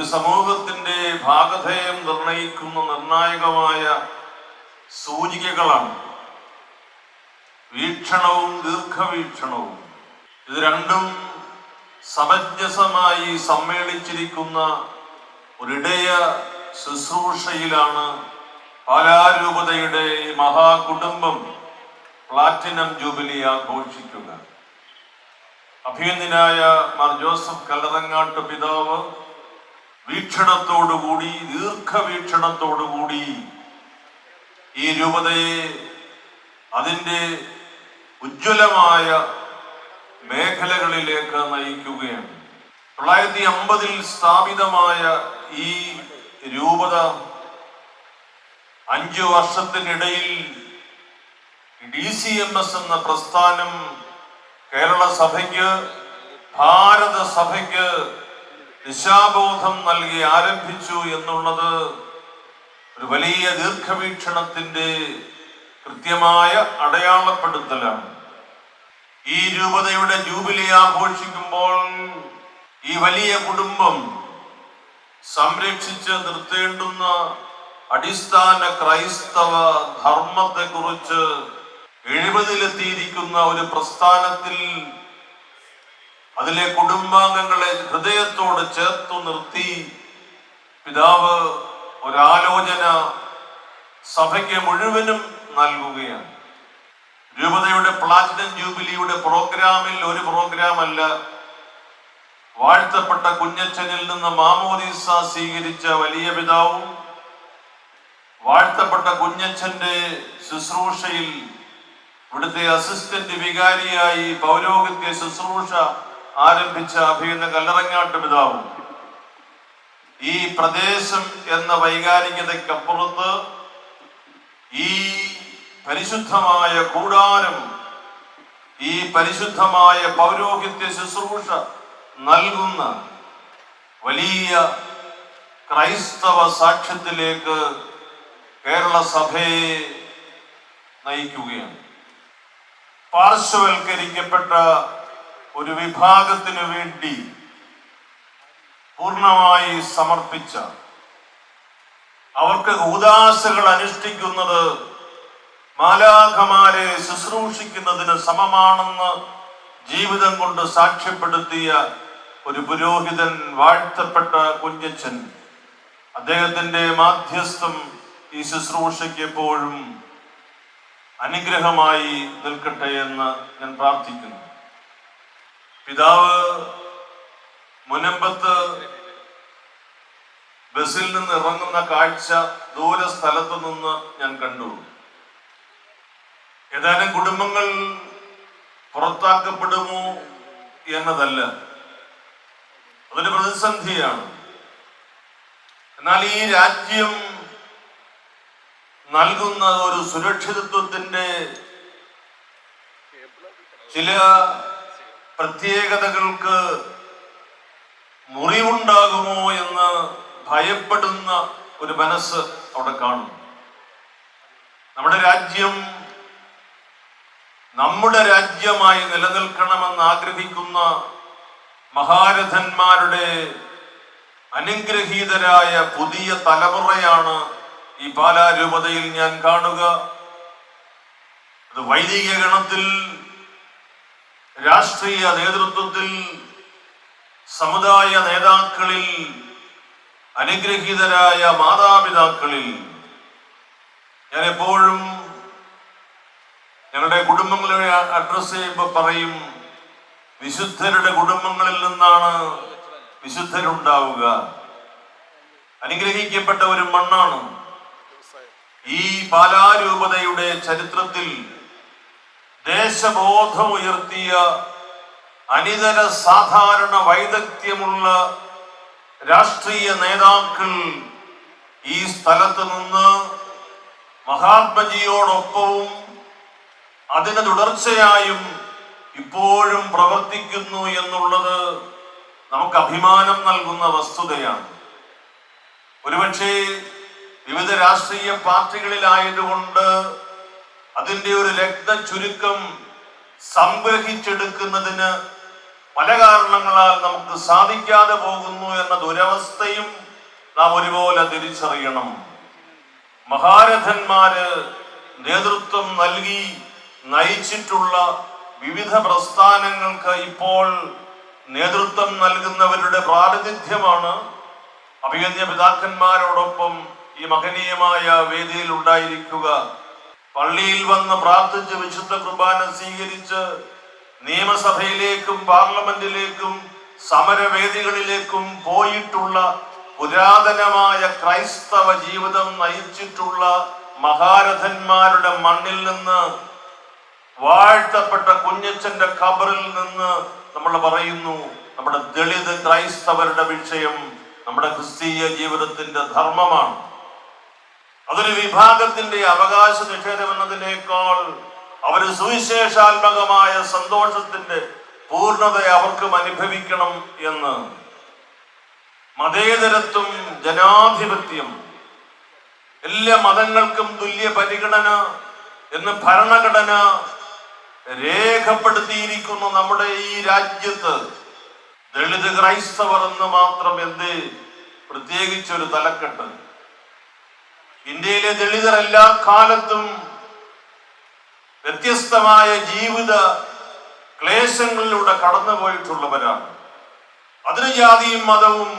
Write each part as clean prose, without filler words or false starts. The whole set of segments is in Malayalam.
ഒരു സമൂഹത്തിന്റെ ഭാഗധേയം നിർണയിക്കുന്ന നിർണായകമായ സൂചികകളാണ് വീക്ഷണവും ദീർഘവീക്ഷണവും. ഇത് രണ്ടും സമഞ്ജസമായി സമ്മേളിച്ചിരിക്കുന്ന ഒരിടയ ശുശ്രൂഷയിലാണ് പാലാരൂപതയുടെ മഹാകുടുംബം പ്ലാറ്റിനം ജൂബിലി ആഘോഷിക്കുക. അഭിനന്ദനായ മാർ ജോസഫ് കല്ലറങ്ങാട്ട് പിതാവ് വീക്ഷണത്തോടുകൂടി, ദീർഘവീക്ഷണത്തോടുകൂടി ഈ രൂപതയെ അതിൻ്റെ ഉജ്ജ്വലമായ മേഖലകളിലേക്ക് നയിക്കുകയാണ്. 1950 സ്ഥാപിതമായ ഈ രൂപത 5 വർഷത്തിനിടയിൽ DCMS എന്ന പ്രസ്ഥാനം കേരള സഭയ്ക്ക്, ഭാരത സഭയ്ക്ക് ദിശാബോധം നൽകി ആരംഭിച്ചു എന്നുള്ളത് ഒരു വലിയ ദീർഘവീക്ഷണത്തിന്റെ കൃത്യമായ അടയാളപ്പെടുത്തലാണ്. ഈ രൂപതയുടെ ജൂബിലി ആഘോഷിക്കുമ്പോൾ ഈ വലിയ കുടുംബം സംരക്ഷിച്ച് നിർത്തേണ്ടുന്ന അടിസ്ഥാന ക്രൈസ്തവ ധർമ്മത്തെക്കുറിച്ച് 70-ലെത്തിയിരിക്കുന്ന ഒരു പ്രസ്ഥാനത്തിൽ അതിലെ കുടുംബാംഗങ്ങളെ ഹൃദയത്തോട് ചേർത്തു നിർത്തി പിതാവ് ഒരാലോചന സഭയ്ക്ക് മുഴുവനും നൽകുകയാണ്. രൂപതയുടെ പ്ലാറ്റിനം ജൂബിലിയുടെ പ്രോഗ്രാമിൽ ഒരു പ്രോഗ്രാമല്ല, വാഴ്ത്തപ്പെട്ട കുഞ്ഞച്ചനിൽ നിന്ന് മാമോദീസ സ്വീകരിച്ച വലിയ പിതാവും വാഴ്ത്തപ്പെട്ട കുഞ്ഞച്ചന്റെ ശുശ്രൂഷയിൽ ഇവിടുത്തെ അസിസ്റ്റന്റ് വികാരിയായി പൗരോഹിത്യ ശുശ്രൂഷ ആരംഭിച്ച അഭിനന്ദ കല്ലറങ്ങാട്ട് പിതാവും ഈ പ്രദേശം എന്ന വൈകാരികതയ്ക്കപ്പുറത്ത് ഈ പരിശുദ്ധമായ കൂടാരം, ഈ പരിശുദ്ധമായ പൗരോഹിത്യ ശുശ്രൂഷ നൽകുന്ന വലിയ ക്രൈസ്തവ സാക്ഷ്യത്തിലേക്ക് കേരള സഭയെ നയിക്കുകയാണ്. പാർശ്വവൽക്കരിക്കപ്പെട്ട ഒരു വിഭാഗത്തിനു വേണ്ടി പൂർണ്ണമായി സമർപ്പിച്ച, അവർക്ക് ഉദാശകൾ അനുഷ്ഠിക്കുന്നത് മാലാഖമാരെ ശുശ്രൂഷിക്കുന്നതിന് സമമാണെന്ന് ജീവിതം കൊണ്ട് സാക്ഷ്യപ്പെടുത്തിയ ഒരു പുരോഹിതൻ, വാഴ്ത്തപ്പെട്ട കുഞ്ഞച്ചൻ, അദ്ദേഹത്തിന്റെ മാധ്യസ്ഥം ഈ ശുശ്രൂഷയ്ക്ക് എപ്പോഴും അനുഗ്രഹമായി നിൽക്കട്ടെ എന്ന് ഞാൻ പ്രാർത്ഥിക്കുന്നു. പിതാവ് മുനമ്പത്ത് ബസ്സിൽ നിന്ന് ഇറങ്ങുന്ന കാഴ്ച ദൂര സ്ഥലത്തു നിന്ന് ഞാൻ കണ്ടു. ഏതാനും കുടുംബങ്ങൾ പുറത്താക്കപ്പെടുമോ എന്നതല്ല, അതൊരു പ്രതിസന്ധിയാണ്. എന്നാൽ ഈ രാജ്യം നൽകുന്ന ഒരു സുരക്ഷിതത്വത്തിന്റെ ചില പ്രത്യേകതകൾക്ക് മുറിവുണ്ടാകുമോ എന്ന് ഭയപ്പെടുന്ന ഒരു മനസ്സ് അവിടെ കാണും. നമ്മുടെ രാജ്യം നമ്മുടെ രാജ്യമായി നിലനിൽക്കണമെന്ന് ആഗ്രഹിക്കുന്ന മഹാരഥന്മാരുടെ അനുഗ്രഹീതരായ പുതിയ തലമുറയാണ് ഈ പാലാരൂപതയിൽ ഞാൻ കാണുക. അത് വൈദിക ഗണത്തിൽ, രാഷ്ട്രീയ നേതൃത്വത്തിൽ, സമുദായ നേതാക്കളിൽ, അനുഗ്രഹീതരായ മാതാപിതാക്കളിൽ. ഞാൻ എപ്പോഴും ഞങ്ങളുടെ കുടുംബങ്ങളെ അഡ്രസ് ചെയ്യുമ്പോൾ പറയും, വിശുദ്ധരുടെ കുടുംബങ്ങളിൽ നിന്നാണ് വിശുദ്ധരുണ്ടാവുക. അനുഗ്രഹിക്കപ്പെട്ട ഒരു മണ്ണാണ്. ഈ പാലാരൂപതയുടെ ചരിത്രത്തിൽ ദേശബോധം ഉയർത്തിയ അനിതര സാധാരണ വൈദഗ്ധ്യമുള്ള രാഷ്ട്രീയ നേതാക്കൾ ഈ സ്ഥലത്ത് നിന്ന് മഹാത്മജിയോടൊപ്പവും അതിന് തുടർച്ചയായും ഇപ്പോഴും പ്രവർത്തിക്കുന്നു എന്നുള്ളത് നമുക്ക് അഭിമാനം നൽകുന്ന വസ്തുതയാണ്. ഒരുപക്ഷെ വിവിധ രാഷ്ട്രീയ പാർട്ടികളിലായതുകൊണ്ട് അതിൻ്റെ ഒരു രക്ത ചുരുക്കം സംഗ്രഹിച്ചെടുക്കുന്നതിന് പല കാരണങ്ങളാൽ നമുക്ക് സാധിക്കാതെ പോകുന്നു എന്ന ദുരവസ്ഥയും നാം ഒരുപോലെ തിരിച്ചറിയണം. മഹാരഥന്മാര് നേതൃത്വം നൽകി നയിച്ചിട്ടുള്ള വിവിധ പ്രസ്ഥാനങ്ങൾക്ക് ഇപ്പോൾ നേതൃത്വം നൽകുന്നവരുടെ പ്രാതിനിധ്യമാണ് അഭിഗമ്യ പിതാക്കന്മാരോടൊപ്പം ഈ മഹനീയമായ വേദിയിൽ ഉണ്ടായിരിക്കുക. പള്ളിയിൽ വന്ന് പ്രാർത്ഥിച്ച് വിശുദ്ധ കുർബാന സ്വീകരിച്ച് നിയമസഭയിലേക്കും പാർലമെന്റിലേക്കും സമരവേദികളിലേക്കും പോയിട്ടുള്ള പുരാതനമായ ക്രൈസ്തവ ജീവിതം നയിച്ചിട്ടുള്ള മഹാരഥന്മാരുടെ മണ്ണിൽ നിന്ന്, വാഴ്ത്തപ്പെട്ട കുഞ്ഞച്ചന്റെ ഖബറിൽ നിന്ന് നമ്മൾ പറയുന്നു, നമ്മുടെ ദളിത് ക്രൈസ്തവരുടെ വിഷയം നമ്മുടെ ക്രിസ്തീയ ജീവിതത്തിന്റെ ധർമ്മമാണ്. അതൊരു വിഭാഗത്തിന്റെ അവകാശ നിഷേധം എന്നതിനേക്കാൾ അവർ സുവിശേഷാത്മകമായ സന്തോഷത്തിന്റെ പൂർണ്ണത അവർക്കും അനുഭവിക്കണം എന്ന്. മതേതരത്വം, ജനാധിപത്യം, എല്ലാ മതങ്ങൾക്കും തുല്യ പരിഗണന എന്ന് ഭരണഘടന രേഖപ്പെടുത്തിയിരിക്കുന്ന നമ്മുടെ ഈ രാജ്യത്ത് ദളിത് ക്രൈസ്തവർ എന്ന് മാത്രം എന്തേ പ്രത്യേകിച്ചൊരു തലക്കെട്ട്? ഇന്ത്യയിലെ ദളിതർ എല്ലാ കാലത്തും വ്യത്യസ്തമായ ജീവിത ക്ലേശങ്ങളിലൂടെ കടന്നുപോയിട്ടുള്ളവരാണ്. അതിന് ജാതിയും മതവും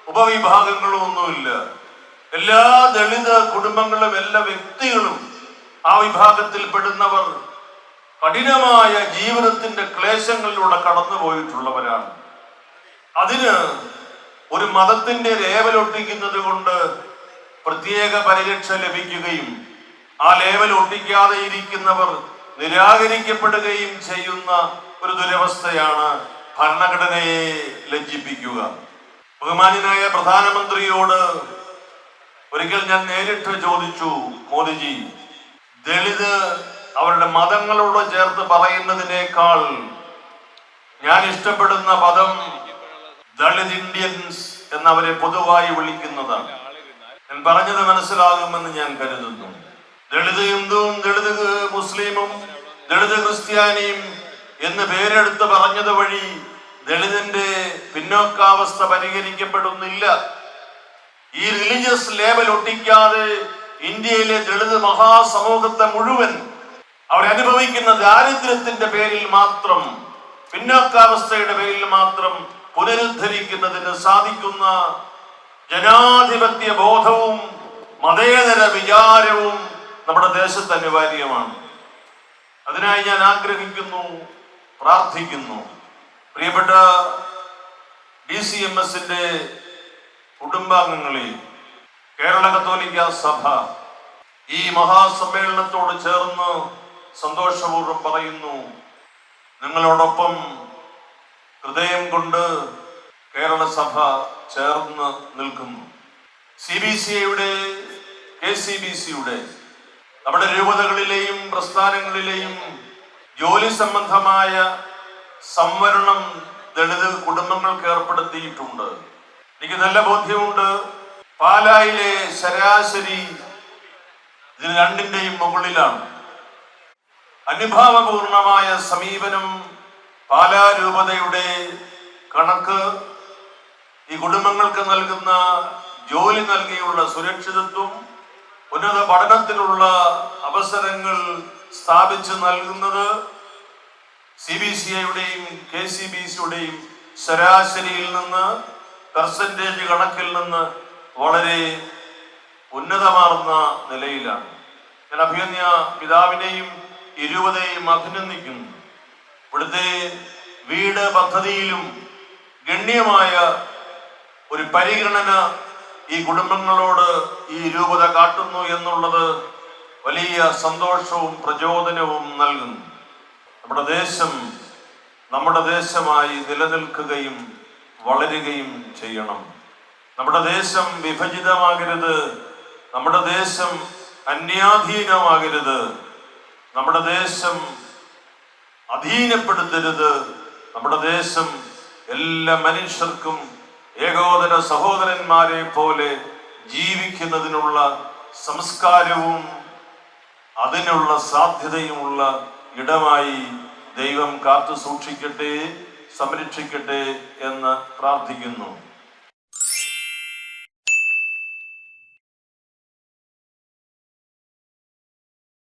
ഉപവിഭാഗങ്ങളും ഒന്നുമില്ല. എല്ലാ ദളിത് കുടുംബങ്ങളും എല്ലാ വ്യക്തികളും ആ വിഭാഗത്തിൽ പെടുന്നവർ കഠിനമായ ജീവിതത്തിന്റെ ക്ലേശങ്ങളിലൂടെ കടന്നുപോയിട്ടുള്ളവരാണ്. അതിന് ഒരു മതത്തിന്റെ ലേബലൊട്ടിക്കുന്നത് കൊണ്ട് പ്രത്യേക പരിരക്ഷ ലഭിക്കുകയും ആ ലേബൽ ഒട്ടിക്കാതെ ഇരിക്കുന്നവർ നിരാകരിക്കപ്പെടുകയും ചെയ്യുന്ന ഒരു ദുരവസ്ഥയാണ് ഭരണഘടനയെ ലജ്ജിപ്പിക്കുക. ബഹുമാന്യനായ പ്രധാനമന്ത്രിയോട് ഒരിക്കൽ ഞാൻ നേരിട്ട് ചോദിച്ചു, മോദിജി, ദളിത് അവരുടെ മതങ്ങളോട് ചേർത്ത് പറയുന്നതിനേക്കാൾ ഞാൻ ഇഷ്ടപ്പെടുന്ന പദം ദളിത് ഇന്ത്യൻസ് എന്നവരെ പൊതുവായി വിളിക്കുന്നതാണ്. ഞാൻ പറഞ്ഞത് മനസ്സിലാകുമെന്ന് ഞാൻ കരുതുന്നു. ദളിത് ഹിന്ദുവും ദളിത് മുസ്ലിമും ദളിത് ക്രിസ്ത്യാനിയും എന്ന് പേരെടുത്ത് പറഞ്ഞത് വഴി ദളിതിന്റെ പിന്നോക്കാവസ്ഥ പരിഹരിക്കപ്പെടുന്നില്ല. ഈ റിലീജിയസ് ലേബൽ ഒട്ടിക്കാതെ ഇന്ത്യയിലെ ദളിത് മഹാസമൂഹത്തെ മുഴുവൻ അവരനുഭവിക്കുന്ന ദാരിദ്ര്യത്തിന്റെ പേരിൽ മാത്രം, പിന്നോക്കാവസ്ഥയുടെ പേരിൽ മാത്രം പുനരുദ്ധരിക്കുന്നതിന് സാധിക്കുന്ന ജനാധിപത്യ ബോധവും മതേതര വിചാരവും നമ്മുടെ ദേശത്ത് അനിവാര്യമാണ്. അതിനായി ഞാൻ ആഗ്രഹിക്കുന്നു, പ്രാർത്ഥിക്കുന്നു. പ്രിയപ്പെട്ട DCMSന്റെ കുടുംബാംഗങ്ങളെ, കേരള കത്തോലിക്ക സഭ ഈ മഹാസമ്മേളനത്തോട് ചേർന്ന് സന്തോഷപൂർവ്വം പറയുന്നു, നിങ്ങളോടൊപ്പം ഹൃദയം കൊണ്ട് കേരള സഭ ചേർന്ന് നിൽക്കുന്നു. CBCIയുടെ KCBCയുടെ നമ്മുടെ രൂപതകളിലെയും പ്രസ്ഥാനങ്ങളിലെയും ജോലി സംബന്ധമായ സംവരണം ദളിത് കുടുംബങ്ങൾക്ക് ഏർപ്പെടുത്തിയിട്ടുണ്ട്. എനിക്ക് നല്ല ബോധ്യമുണ്ട്. പാലായിലെ ശരാശരി ഇതിന് രണ്ടിന്റെയും മുകളിലാണ്. അനുഭാവപൂർണമായ സമീപനം പാലാ രൂപതയുടെ കണക്ക്, ഈ കുടുംബങ്ങൾക്ക് നൽകുന്ന ജോലി നൽകിയുള്ള സുരക്ഷിതത്വം, ഉന്നത പഠനത്തിനുള്ള അവസരങ്ങൾ സ്ഥാപിച്ചു നൽകുന്നത് CBCIയുടെയും KCBCയുടെയും ശരാശരിയിൽ നിന്ന്, പെർസെന്റേജ് കണക്കിൽ നിന്ന് വളരെ ഉന്നതമാർന്ന നിലയിലാണ്. ഞാൻ അഭിഗമ്യ പിതാവിനെയും ഇരുപതയും അഭിനന്ദിക്കുന്നു. ഇവിടുത്തെ വീട് പദ്ധതിയിലും ഗണ്യമായ ഒരു പരിഗണന ഈ കുടുംബങ്ങളോട് ഈ രൂപത കാട്ടുന്നു എന്നുള്ളത് വലിയ സന്തോഷവും പ്രചോദനവും നൽകുന്നു. നമ്മുടെ ദേശം നമ്മുടെ ദേശമായി നിലനിൽക്കുകയും വളരുകയും ചെയ്യണം. നമ്മുടെ ദേശം വിഭജിതമാകരുത്, നമ്മുടെ ദേശം അന്യാധീനമാകരുത്, നമ്മുടെ ദേശം അധീനപ്പെടുത്തരുത്. നമ്മുടെ ദേശം എല്ലാ മനുഷ്യർക്കും ഏകോദര സഹോദരന്മാരെ പോലെ ജീവിക്കുന്നതിനുള്ള സംസ്കാരവും അതിനുള്ള സാധ്യതയുമുള്ള ഇടമായി ദൈവം കാത്തു സൂക്ഷിക്കട്ടെ. സംരക്ഷിക്കട്ടെ എന്ന് പ്രാർത്ഥിക്കുന്നു.